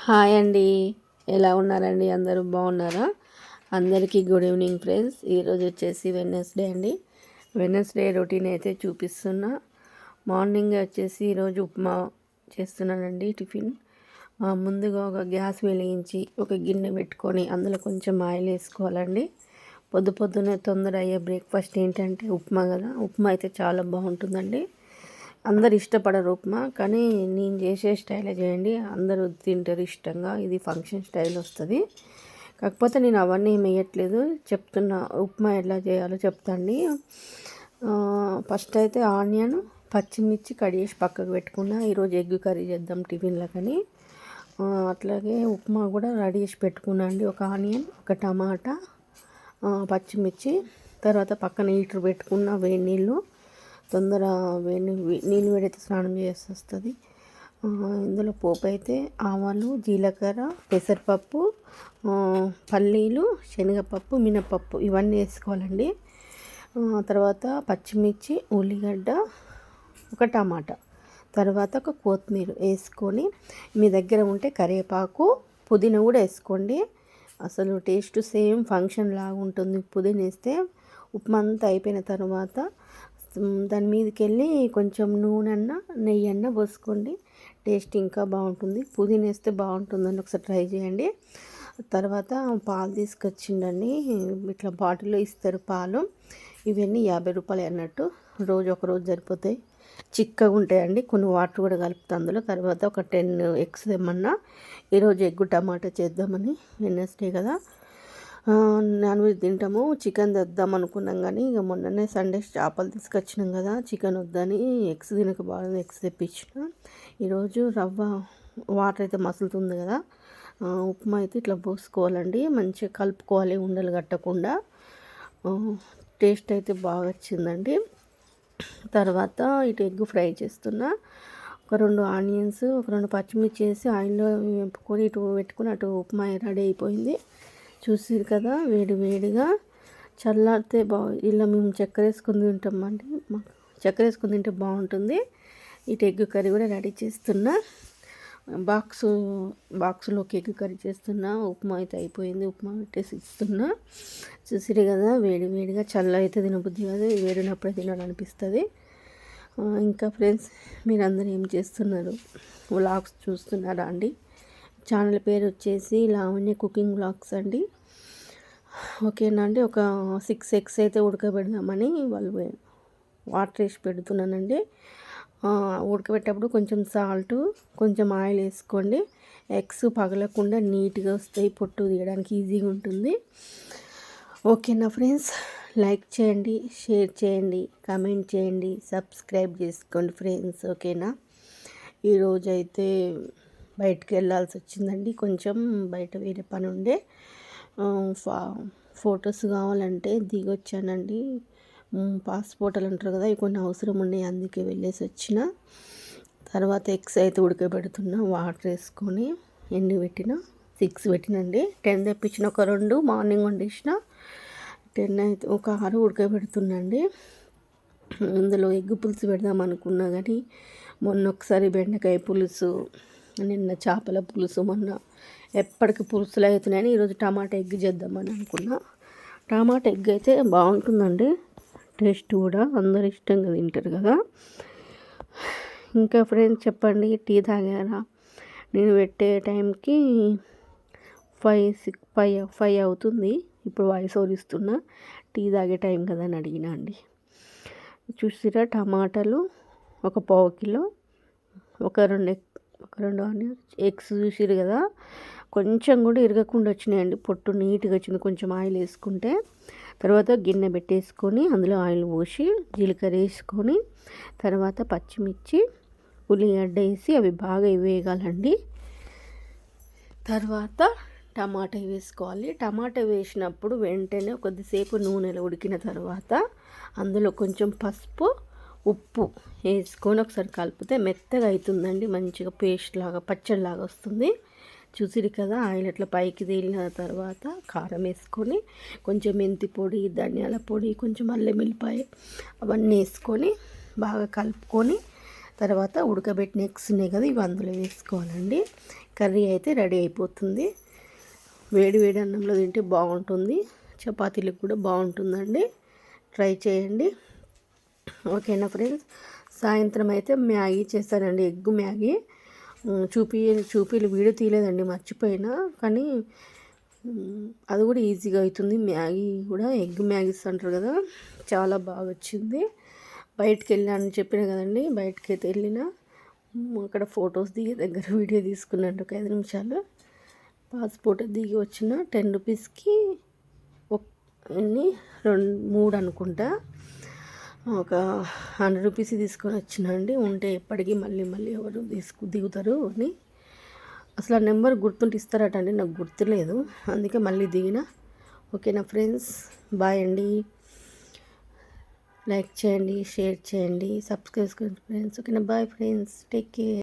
Hi అండి. ఎలా ఉన్నారండి? అందరూ బాగున్నారా? అందరికీ గుడ్ ఈవినింగ్ ఫ్రెండ్స్. ఈరోజు వచ్చేసి వెడ్నెస్డే అండి. వెడ్నెస్డే రొటీన్ అయితే చూపిస్తున్నా. మార్నింగ్ వచ్చేసి ఈరోజు ఉప్మా చేస్తున్నానండి టిఫిన్. ముందుగా ఒక గ్యాస్ వెలిగించి ఒక గిన్నె పెట్టుకొని అందులో కొంచెం ఆయిల్ వేసుకోవాలండి. పొద్దున్నే తొందర అయ్యే బ్రేక్ఫాస్ట్ ఏంటంటే ఉప్మా కదా. ఉప్మా అయితే చాలా బాగుంటుందండి. అందరు ఇష్టపడరు ఉప్మా, కానీ నేను చేసే స్టైలే చేయండి, అందరూ తింటారు ఇష్టంగా. ఇది ఫంక్షన్ స్టైల్ వస్తుంది. కాకపోతే నేను అవన్నీ ఏమి వేయట్లేదు, చెప్తున్నా ఉప్మా ఎలా చేయాలో చెప్తాండి. ఫస్ట్ అయితే ఆనియన్ పచ్చిమిర్చి కడిగేసి పక్కకు పెట్టుకున్నా. ఈరోజు ఎగ్ కర్రీ చేద్దాం టిఫిన్లకని. అట్లాగే ఉప్మా కూడా రెడీ చేసి పెట్టుకున్నా అండి. ఒక ఆనియన్, ఒక టమాటా, పచ్చిమిర్చి. తర్వాత పక్కన హీటర్ పెట్టుకున్న వేడి నీళ్ళు. తొందర నీళ్ళు వేడైతే స్నానం చేసి వస్తుంది. ఇందులో పోపు అయితే ఆవాలు, జీలకర్ర, పెసరపప్పు, పల్లీలు, శనగపప్పు, మినపప్పు ఇవన్నీ వేసుకోవాలండి. తర్వాత పచ్చిమిర్చి, ఉల్లిగడ్డ, ఒక టమాటా, తర్వాత ఒక కొత్తిమీర వేసుకొని, మీ దగ్గర ఉంటే కరివేపాకు, పుదీనా కూడా వేసుకోండి. అసలు టేస్ట్ సేమ్ ఫంక్షన్ లాగా ఉంటుంది. పుదీనా వేస్తే ఉప్మా అంతా అయిపోయిన తర్వాత దాని మీదకి వెళ్ళి కొంచెం నూనె నెయ్యి పోసుకోండి. టేస్ట్ ఇంకా బాగుంటుంది. పుదీనా వేస్తే బాగుంటుందండి, ఒకసారి ట్రై చేయండి. తర్వాత పాలు తీసుకొచ్చిండండి, ఇట్లా బాటిల్లో ఇస్తారు పాలు. ఇవన్నీ 50 రూపాయలు అన్నట్టు. ఒకరోజు సరిపోతాయి, చిక్కగా ఉంటాయండి. కొన్ని వాటర్ కూడా కలుపుతా అందులో. తర్వాత ఒక 10 ఎగ్స్ తెమ్మన్నా. ఈరోజు ఎగ్గు టమాటా చేద్దామని, వెడ్నెస్డే కదా, నాన్ వెజ్ తింటాము. చికెన్ తెద్దాం అనుకున్నాం, కానీ ఇక మొన్ననే సండే చేపలు తీసుకొచ్చినాం కదా, చికెన్ వద్దని ఎగ్స్ తినక బాగా ఎగ్స్ తెప్పించిన. ఈరోజు రవ్వ వాటర్ అయితే మసులుతుంది కదా, ఉప్మా అయితే ఇట్లా పోసుకోవాలండి. మంచిగా కలుపుకోవాలి, ఉండలు కట్టకుండా. టేస్ట్ అయితే బాగా వచ్చిందండి. తర్వాత ఇటు ఎగ్ ఫ్రై చేస్తున్నా. ఒక 2 ఆనియన్స్, ఒక 2 పచ్చిమిర్చి వేసి ఆయిల్లో వేపుకొని ఇటు పెట్టుకుని అటు ఉప్మా రెడీ అయిపోయింది. చూసిరు కదా, వేడిగా చల్లారితే ఇలా మేము చక్కెర వేసుకుని తింటామండి. చక్కెర వేసుకుని తింటే బాగుంటుంది. ఇటు ఎగ్ కర్రీ కూడా రెడీ చేస్తున్నా. బాక్సులోకి ఎగ్ కర్రీ చేస్తున్నా. ఉప్మా అయితే అయిపోయింది, ఉప్మా పెట్టేసి ఇస్తున్నా. చూసిరు కదా, వేడిగా చల్ల అయితే తినబుద్ధి కాదు, వేడినప్పుడే తినాలనిపిస్తుంది. ఇంకా ఫ్రెండ్స్, మీరందరూ ఏం చేస్తున్నారు? వ్లాగ్స్ చూస్తున్నారా అండి? ఛానల్ పేరు వచ్చేసి లావణ్య కుకింగ్ వ్లాగ్స్ అండి. ఓకేనా అండి. ఒక 6 ఎగ్స్ అయితే ఉడకబెడదామని వాటర్ వేసి పెడుతున్నానండి. ఉడకబెట్టేటప్పుడు కొంచెం సాల్ట్, కొంచెం ఆయిల్ వేసుకోండి. ఎగ్స్ పగలకుండా నీట్గా వస్తాయి, పొట్టు తీయడానికి ఈజీగా ఉంటుంది. ఓకేనా ఫ్రెండ్స్, లైక్ చేయండి, షేర్ చేయండి, కామెంట్ చేయండి, సబ్స్క్రైబ్ చేసుకోండి ఫ్రెండ్స్. ఓకేనా. ఈరోజు అయితే బయటికి వెళ్ళాల్సి వచ్చిందండి, కొంచెం బయట వేరే పని ఉండే. ఫొటోస్ కావాలంటే దిగొచ్చానండి. పాస్పోర్ట్లు అంటారు కదా, ఇవి కొన్ని అవసరం ఉన్నాయి, అందుకే వెళ్ళేసి వచ్చిన. తర్వాత ఎగ్స్ అయితే ఉడకబెడుతున్నా. వాటర్ వేసుకొని పెట్టిన 6 పెట్టినండి. 10 తెప్పించిన, ఒక 2 మార్నింగ్ వండేసిన. 10 అయితే ఒక 6 ఉడకబెడుతున్నాండి. ఇందులో ఎగ్ పులుసు పెడదాం అనుకున్నా, కానీ మొన్న ఒకసారి బెండకాయ పులుసు, నిన్న చేపల పులుసు, మొన్న ఎప్పటికి పులుసులు అవుతున్నాయని ఈరోజు టమాటా ఎగ్ చేద్దామని అనుకున్నా. టమాటా ఎగ్ అయితే బాగుంటుందండి, టేస్ట్ కూడా అందరు ఇష్టంగా తింటారు కదా. ఇంకా ఫ్రెండ్స్ చెప్పండి, టీ తాగారా? నేను పెట్టే టైంకి 5 అవుతుంది. ఇప్పుడు వాయిస్ ఓవర్ ఇస్తున్నా. టీ తాగే టైం కదా అని అడిగినా అండి. చూసిరా, టమాటాలు ఒక 1/2 కిలో, ఒక 2 ఆనియన్స్, ఎగ్స్ చూసిరు కదా, కొంచెం కూడా ఇరగకుండా వచ్చినాయండి, పొట్టు నీట్గా వచ్చింది. కొంచెం ఆయిల్ వేసుకుంటే, తర్వాత గిన్నె పెట్టేసుకొని అందులో ఆయిల్ పోసి జీలకర్ర వేసుకొని, తర్వాత పచ్చిమిర్చి, ఉల్లిగడ్డ వేసి అవి బాగా వేగాలండి. తర్వాత టమాటా వేసుకోవాలి. టమాటా వేసినప్పుడు వెంటనే కొద్దిసేపు నూనెలో ఉడికిన తర్వాత అందులో కొంచెం పసుపు, ఉప్పు వేసుకొని ఒకసారి కలిపితే మెత్తగా అవుతుందండి, మంచిగా పేస్ట్ లాగా పచ్చడిలాగా వస్తుంది. చూసిరు కదా, ఆయిల్ అట్లా పైకి తేలిన తర్వాత కారం వేసుకొని, కొంచెం మెంతి పొడి, ధనియాల పొడి, కొంచెం అల్లం వెల్లిపాయ అవన్నీ వేసుకొని బాగా కలుపుకొని, తర్వాత ఉడకబెట్టిన ఎగ్స్ ఉన్నాయి కదా, ఇవి అందులో వేసుకోవాలండి. కర్రీ అయితే రెడీ అయిపోతుంది. వేడి వేడి అన్నంలో తింటే బాగుంటుంది, చపాతీలకు కూడా బాగుంటుందండి. ట్రై చేయండి. ఓకేనా ఫ్రెండ్స్. సాయంత్రం అయితే మ్యాగీ చేస్తానండి, ఎగ్ మ్యాగీ. చూపిలు వీడియో తీయలేదండి, మర్చిపోయినా. కానీ అది కూడా ఈజీగా అవుతుంది. మ్యాగీ కూడా ఎగ్ మ్యాగీస్ అంటారు కదా, చాలా బాగా వచ్చింది. బయటికి వెళ్ళాను చెప్పిన కదండి, బయటకి అయితే వెళ్ళిన అక్కడ ఫొటోస్ దిగి దగ్గర వీడియో తీసుకున్నాను ఒక 5 నిమిషాలు. పాస్పోర్ట్ దిగి వచ్చిన 10 రూపీస్కి ఎన్ని 3 అనుకుంటా, ఒక 100 రూపీస్ తీసుకొని వచ్చినండి. ఉంటే ఎప్పటికీ మళ్ళీ ఎవరు దిగుతారు అని. అసలు ఆ నెంబర్ గుర్తుంటే ఇస్తారట అండి, నాకు గుర్తులేదు, అందుకే మళ్ళీ దిగిన. ఓకేనా ఫ్రెండ్స్, బాయ్ అండి. లైక్ చేయండి, షేర్ చేయండి, సబ్స్క్రైబ్ చేసుకోండి ఫ్రెండ్స్. ఓకేనా, బాయ్ ఫ్రెండ్స్, టేక్ కేర్.